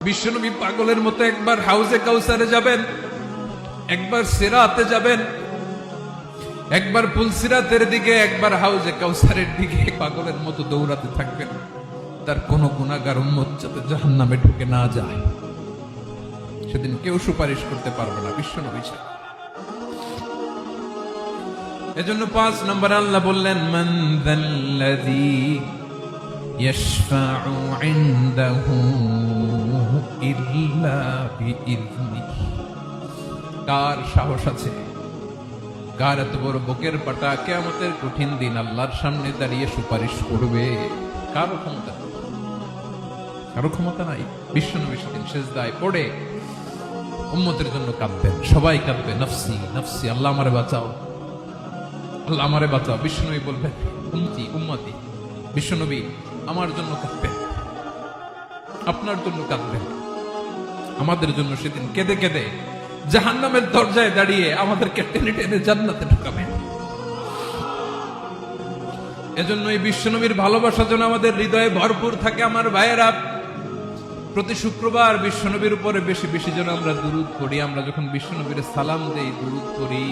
বিশ্বনবী পাগলের মতো একবার হাউজে কাউসারে যাবেন, একবার সিরাতে যাবেন, একবার পুলসিরাতের দিকে, একবার হাউজে কাউসারের দিকে পাগলের মতো দৌড়াতে থাকবেন। তার কোন গুনাহগার উম্মত যাতে জাহান্নামে ঢুকে না যায়, সেদিন কেউ সুপারিশ করতে পারবে না বিশ্বনবী ছাড়া। এজন্য 5 নম্বর আল্লাহ বললেন, মান যাল্লাযী ইয়াশফাউ ইনদাহু ইল্লা বিইযনিহি। কার সাহস আছে, কার এত বড় বুকের পাটা কিয়ামতের কঠিন দিন আল্লাহর সামনে দাঁড়িয়ে সুপারিশ করবে? কারো ক্ষমতা, কারো ক্ষমতা নাই। বিশ্বনবী সেদিন সিজদায় পড়ে উম্মতের জন্য কাঁদবেন, সবাই কাঁদবে, নফসি নফসি, আল্লাহ আমারে বাঁচাও, আল্লাহ আমারে বাঁচাও। বিশ্বনবী বলবেন, উম্মতি উম্মতি। বিশ্বনবী আমার জন্য কাঁদবেন, আপনার জন্য কাঁদবেন, আমাদের জন্য সেদিন কেঁদে কেঁদে জাহান্নামের দরজায় দাঁড়িয়ে আমাদেরকে টেনে টেনে জান্নাতে ঢুকাবেন। এজন্য এই বিশ্বনবীর ভালোবাসা যেন আমাদের হৃদয়ে ভরপুর থাকে। আমার ভাইয়েরা, প্রতি শুক্রবার বিশ্বনবীর উপরে বেশি বেশি যেন আমরা দুরূদ পড়ি। আমরা যখন বিশ্বনবীর সালাম দেই, দুরূদ পড়ি,